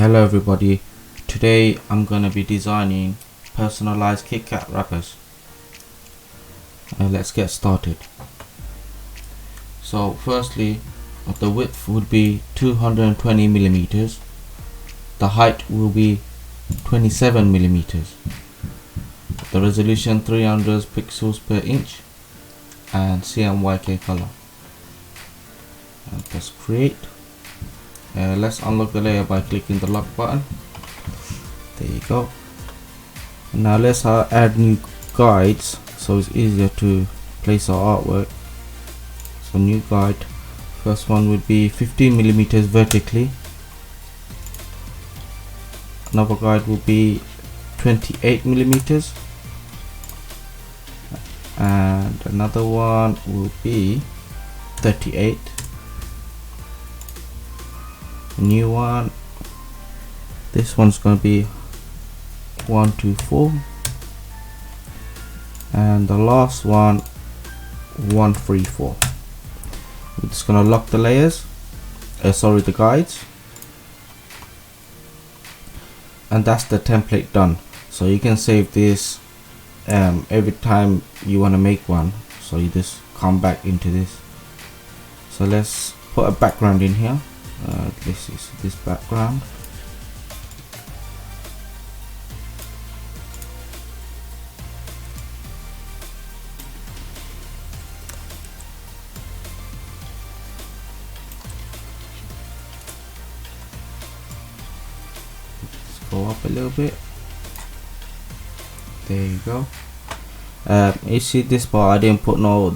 Hello everybody, today I'm going to be designing personalized KitKat wrappers. Let's get started. So firstly, the width would be 220 millimeters, the height will be 27 millimeters, the resolution 300 pixels per inch, and CMYK color. And press create. Let's unlock the layer by clicking the lock button. There you go. Now let's add new guides so it's easier to place our artwork. So new guide, first one would be 15 millimeters vertically, another guide will be 28 millimeters, and another one will be 38. New one, this one's going to be 124, and the last one 134. We're just going to lock the layers, the guides, and that's the template done. So you can save this every time you want to make one, so you just come back into this. So let's put a background in here. This is this background. Let's go up a little bit. There you go. You see this part, I didn't put no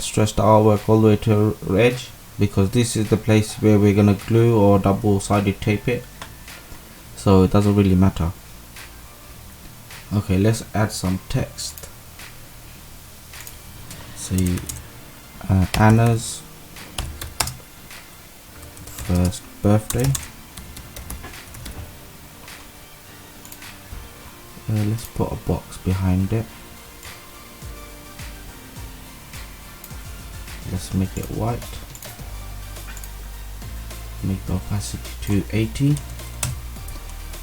stretch the artwork all the way to the edge, because this is the place where we're gonna glue or double-sided tape it, so it doesn't really matter. Okay, let's add some text. See, Anna's first birthday. Let's put a box behind it. Let's make it white. Make the opacity to 80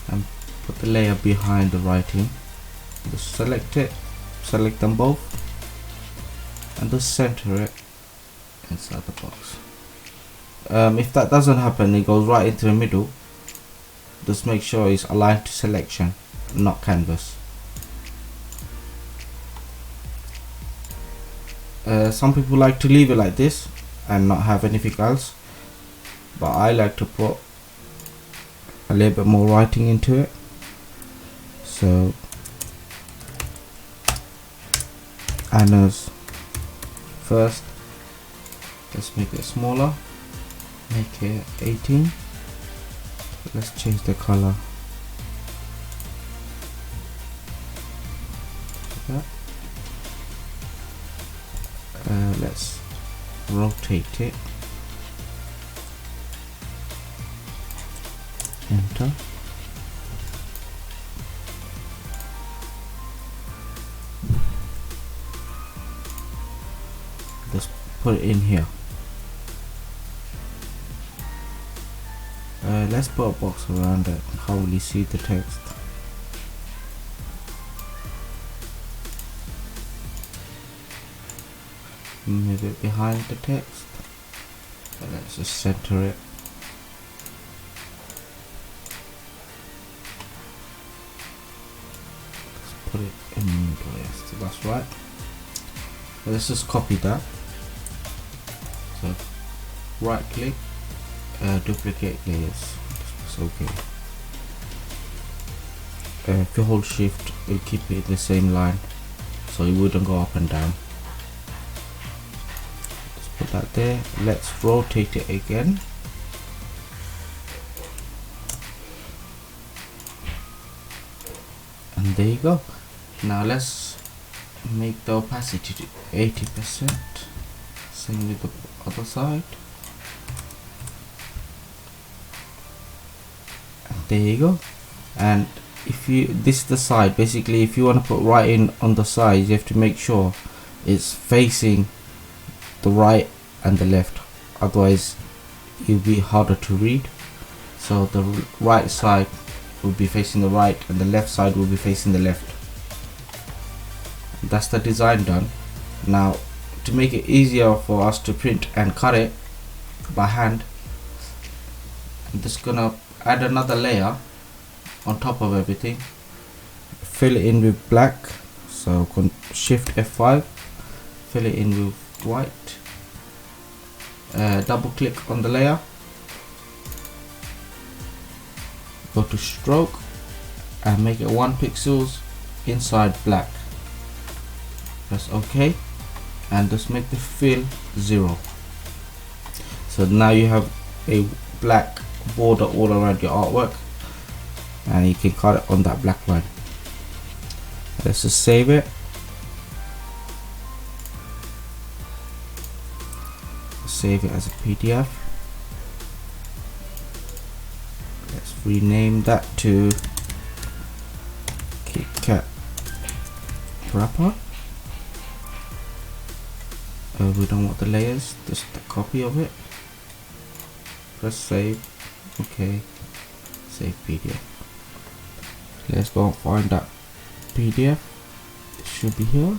and put the layer behind the writing. Just select it, select them both, and just center it inside the box. If that doesn't happen, it goes right into the middle. Just make sure it's aligned to selection, not canvas. Some people like to leave it like this and not have anything else, but I like to put a little bit more writing into it. So Anna's first, let's make it smaller, make it 18. Let's change the color. Let's rotate it. Enter. Let's put it in here. Let's put a box around it. Can't really see the text. Move it behind the text. Let's just center it. Put it in place, so that's right. Let's just copy that. So right click, duplicate layers. It's okay. If you hold shift, it'll keep it in the same line, so it wouldn't go up and down. Just put that there. Let's rotate it again. And there you go. Now let's make the opacity to 80%. Same with the other side. And there you go. And if you, this is the side, basically if you want to put writing on the side, you have to make sure it's facing the right and the left, otherwise it'll be harder to read. So the right side will be facing the right and the left side will be facing the left. That's the design done. Now to make it easier for us to print and cut it by hand, I'm just gonna add another layer on top of everything, fill it in with black, so shift F5, fill it in with white, double click on the layer, go to stroke and make it 1 pixels inside black, press OK and just make the fill 0. So now you have a black border all around your artwork and you can cut it on that black line. Let's just save it. Save it as a PDF. Let's rename that to KitKat Wrapper. We don't want the layers, just a copy of it. Press save. Okay, save PDF. Let's go and find that PDF. It should be here.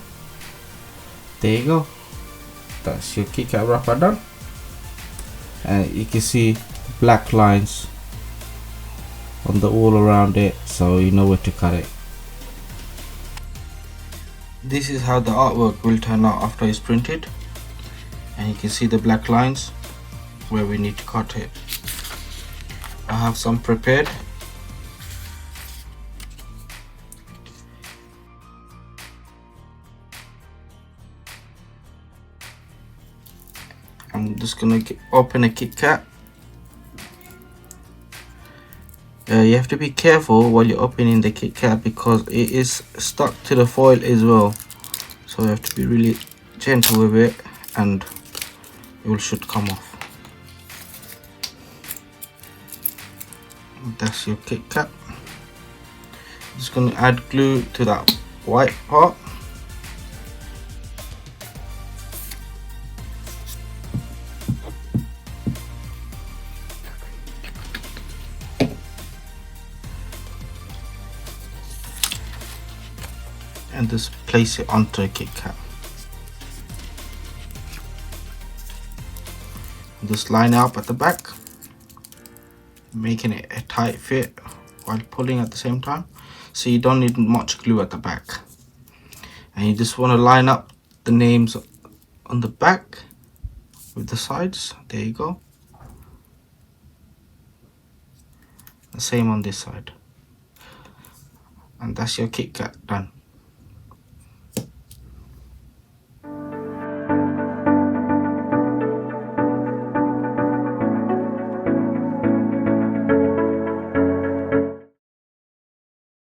There you go. That's your KitKat wrapper done. And you can see black lines on the all around it, so you know where to cut it. This is how the artwork will turn out after it's printed, and you can see the black lines where we need to cut it. I have some prepared. I'm just gonna open a KitKat. You have to be careful while you're opening the KitKat because it is stuck to the foil as well, so you have to be really gentle with it and it should come off. That's your KitKat. Just gonna add glue to that white part. And just place it onto a KitKat. Just line it up at the back, making it a tight fit while pulling at the same time, so you don't need much glue at the back. And you just want to line up the names on the back with the sides. There you go. The same on this side. And that's your KitKat done.